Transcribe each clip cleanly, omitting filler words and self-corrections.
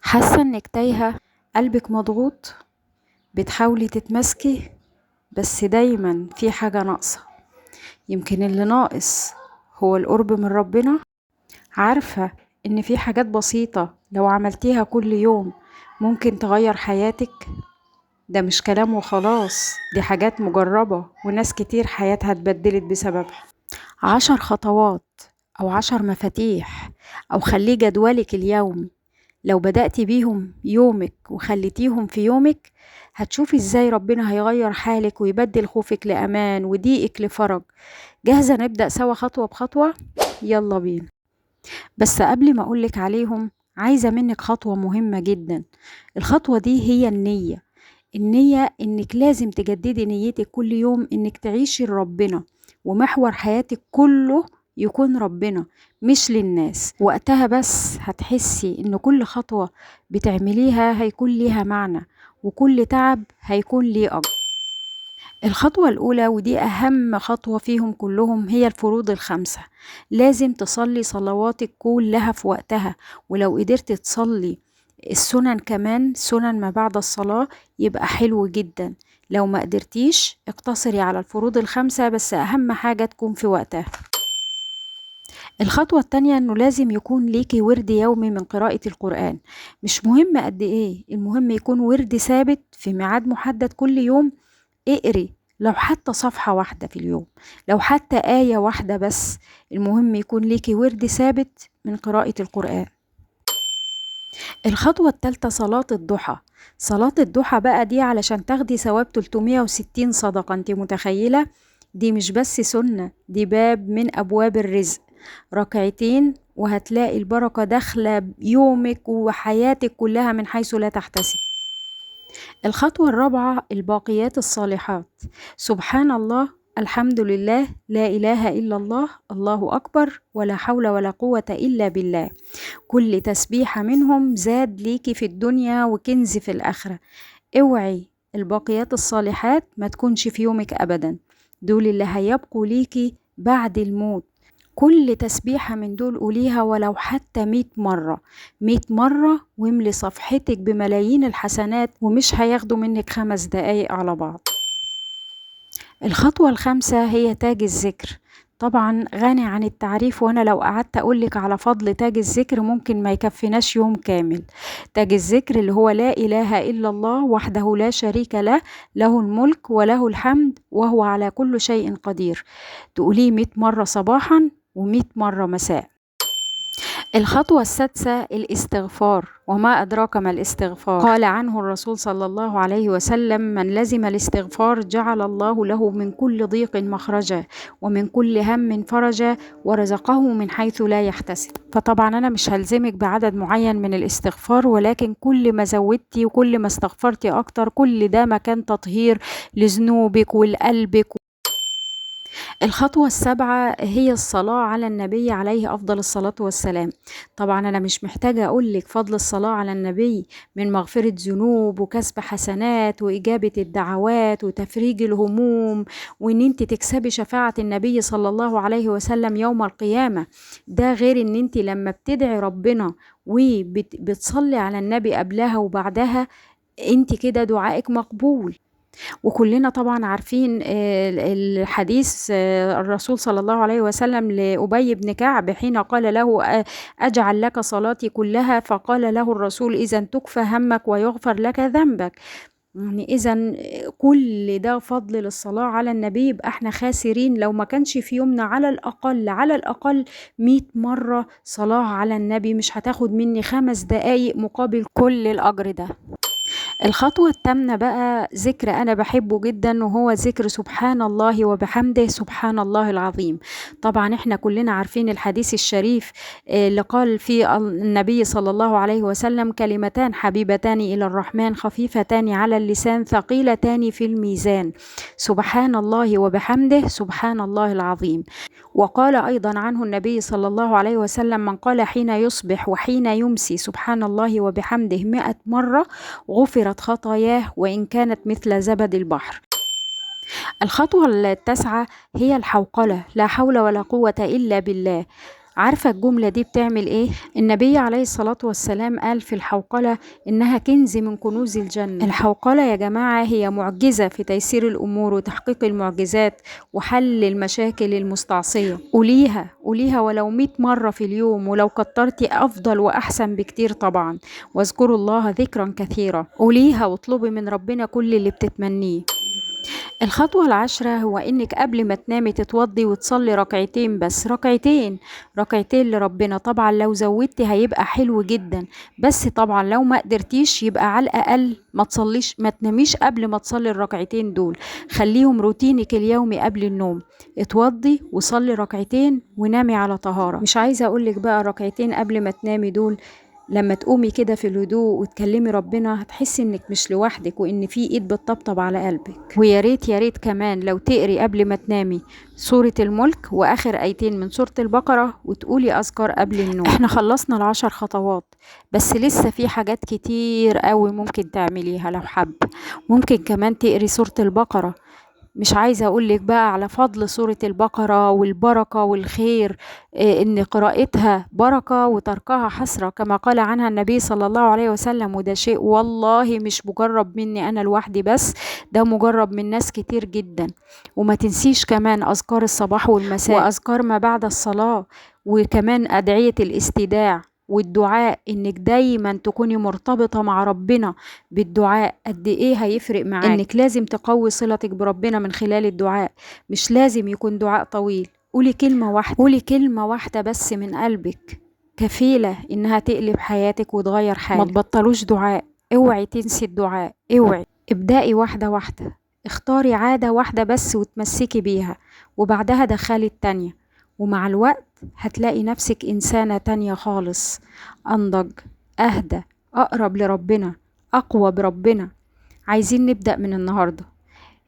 حاسة انك تايهة، قلبك مضغوط، بتحاولي تتمسكي بس دايما في حاجة ناقصة. يمكن اللي ناقص هو القرب من ربنا. عارفة ان في حاجات بسيطة لو عملتيها كل يوم ممكن تغير حياتك. ده مش كلام وخلاص، دي حاجات مجربة وناس كتير حياتها اتبدلت بسببها. 10 خطوات او 10 مفاتيح، او خليه جدولك اليومي. لو بدأتي بيهم يومك وخليتيهم في يومك هتشوفي ازاي ربنا هيغير حالك ويبدل خوفك لأمان وضيقك لفرج. جاهزة نبدأ سوا خطوة بخطوة؟ يلا بينا. بس قبل ما أقولك عليهم عايزة منك خطوة مهمة جدا. الخطوة دي هي النية. النية انك لازم تجددي نيتك كل يوم انك تعيشي لربنا، ومحور حياتك كله يكون ربنا مش للناس. وقتها بس هتحسي ان كل خطوة بتعمليها هيكون ليها معنى، وكل تعب هيكون ليه أجر. الخطوة الأولى ودي أهم خطوة فيهم كلهم هي الفروض الخمسة. لازم تصلي صلواتك كلها في وقتها، ولو قدرت تصلي السنن كمان، سنن ما بعد الصلاة، يبقى حلو جدا. لو ما قدرتيش اقتصري على الفروض الخمسة بس، أهم حاجة تكون في وقتها. الخطوة التانية انه لازم يكون ليكي ورد يومي من قراءة القرآن. مش مهم قد ايه، المهم يكون ورد ثابت في ميعاد محدد كل يوم. اقري لو حتى صفحة واحدة في اليوم، لو حتى آية واحدة بس، المهم يكون ليكي ورد ثابت من قراءة القرآن. الخطوة الثالثة صلاة الضحى. صلاة الضحى بقى دي علشان تاخدي ثواب 360 صدقة، انت متخيلة؟ دي مش بس سنة، دي باب من أبواب الرزق. ركعتين وهتلاقي البركة داخلة يومك وحياتك كلها من حيث لا تحتسب. الخطوة الرابعة الباقيات الصالحات. سبحان الله، الحمد لله، لا إله إلا الله، الله أكبر، ولا حول ولا قوة إلا بالله. كل تسبيحة منهم زاد ليكي في الدنيا وكنز في الآخرة. اوعي الباقيات الصالحات ما تكونش في يومك أبدا، دول اللي هيبقوا ليكي بعد الموت. كل تسبيحة من دول قوليها ولو حتى 100 مرة، 100 مرة، واملي صفحتك بملايين الحسنات ومش هياخدوا منك 5 دقايق على بعض. الخطوة الخامسة هي تاج الذكر. طبعا غني عن التعريف، وانا لو قعدت اقولك على فضل تاج الذكر ممكن ما يكفيناش يوم كامل. تاج الذكر اللي هو لا اله الا الله وحده لا شريك له، له الملك وله الحمد وهو على كل شيء قدير. تقوليه 100 مرة صباحا و100 مرة مساء. الخطوة السادسة الاستغفار. وما أدراك ما الاستغفار؟ قال عنه الرسول صلى الله عليه وسلم: من لزم الاستغفار جعل الله له من كل ضيق مخرجا، ومن كل هم فرجا، ورزقه من حيث لا يحتسب. فطبعا أنا مش هلزمك بعدد معين من الاستغفار، ولكن كل ما زودتي وكل ما استغفرتي أكتر كل ده مكان تطهير لذنوبك ولقلبك. الخطوة السابعة هي الصلاة على النبي عليه أفضل الصلاة والسلام. طبعا أنا مش محتاجة أقولك فضل الصلاة على النبي من مغفرة ذنوب وكسب حسنات وإجابة الدعوات وتفريج الهموم، وإن انت تكسبي شفاعة النبي صلى الله عليه وسلم يوم القيامة. ده غير إن انت لما بتدعي ربنا وبتصلي على النبي قبلها وبعدها، انت كده دعائك مقبول. وكلنا طبعا عارفين الحديث، الرسول صلى الله عليه وسلم لأبي بن كعب حين قال له: أجعل لك صلاتي كلها؟ فقال له الرسول: إذا تكفى همك ويغفر لك ذنبك. يعني إذا كل ده فضل للصلاة على النبي، يبقى احنا خاسرين لو ما كانش في يومنا على الأقل 100 مرة صلاة على النبي. مش هتاخد مني 5 دقايق مقابل كل الأجر ده. الخطوة الثامنة بقى ذكر أنا بحبه جدا، وهو ذكر سبحان الله وبحمده سبحان الله العظيم. طبعا احنا كلنا عارفين الحديث الشريف اللي قال فيه النبي صلى الله عليه وسلم: كلمتان حبيبتان إلى الرحمن خفيفتان على اللسان ثقيلتان في الميزان، سبحان الله وبحمده سبحان الله العظيم. وقال أيضا عنه النبي صلى الله عليه وسلم: من قال حين يصبح وحين يمسي سبحان الله وبحمده 100 مرة غفرت خطاياه وإن كانت مثل زبد البحر. الخطوة التاسعة هي الحوقلة. لا حول ولا قوة إلا بالله. عارفة الجملة دي بتعمل ايه؟ النبي عليه الصلاة والسلام قال في الحوقلة انها كنز من كنوز الجنة. الحوقلة يا جماعة هي معجزة في تيسير الامور وتحقيق المعجزات وحل المشاكل المستعصية. قوليها ولو 100 مرة في اليوم، ولو كترتي افضل واحسن بكتير طبعا. واذكروا الله ذكرا كثيرا. قوليها واطلبي من ربنا كل اللي بتتمنيه. الخطوة العاشرة هو إنك قبل ما تنامي تتوضي وتصلي ركعتين، بس ركعتين لربنا. طبعا لو زودتي هيبقى حلو جدا، بس طبعا لو ما قدرتيش يبقى على الأقل ما تناميش قبل ما تصلي الركعتين دول. خليهم روتينك اليومي قبل النوم. اتوضي وصلي ركعتين ونامي على طهارة. مش عايزة أقولك بقى ركعتين قبل ما تنامي دول لما تقومي كده في الهدوء وتكلمي ربنا هتحسي انك مش لوحدك وان في ايد بتطبطب على قلبك. ويا ريت كمان لو تقري قبل ما تنامي سورة الملك واخر ايتين من سورة البقرة وتقولي اذكار قبل النوم. احنا خلصنا ال10 خطوات، بس لسه في حاجات كتير قوي ممكن تعمليها لو حب. ممكن كمان تقري سورة البقرة. مش عايزة أقولك بقى على فضل سورة البقرة والبركة والخير، إن قراءتها بركة وتركها حسرة كما قال عنها النبي صلى الله عليه وسلم. وده شيء والله مش مجرب مني أنا لوحدي بس، ده مجرب من ناس كتير جدا. وما تنسيش كمان أذكار الصباح والمساء وأذكار ما بعد الصلاة، وكمان أدعية الاستداع والدعاء. انك دايما تكوني مرتبطة مع ربنا بالدعاء. قد ايه هيفرق معاك انك لازم تقوي صلتك بربنا من خلال الدعاء. مش لازم يكون دعاء طويل، قولي كلمة واحدة بس من قلبك كفيلة انها تقلب حياتك وتغير حالك. ما تبطلوش دعاء، اوعي تنسي الدعاء، اوعي. ابدأي واحدة واحدة، اختاري عادة واحدة بس وتمسكي بيها، وبعدها دخلي التانية. ومع الوقت هتلاقي نفسك إنسانة تانية خالص، أنضج، أهدى، أقرب لربنا، أقوى بربنا. عايزين نبدأ من النهاردة.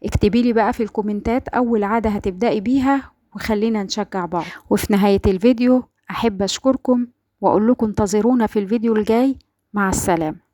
اكتبيلي بقى في الكومنتات أول عادة هتبدأي بيها وخلينا نشجع بعض. وفي نهاية الفيديو أحب أشكركم وأقول لكم انتظرونا في الفيديو الجاي. مع السلامة.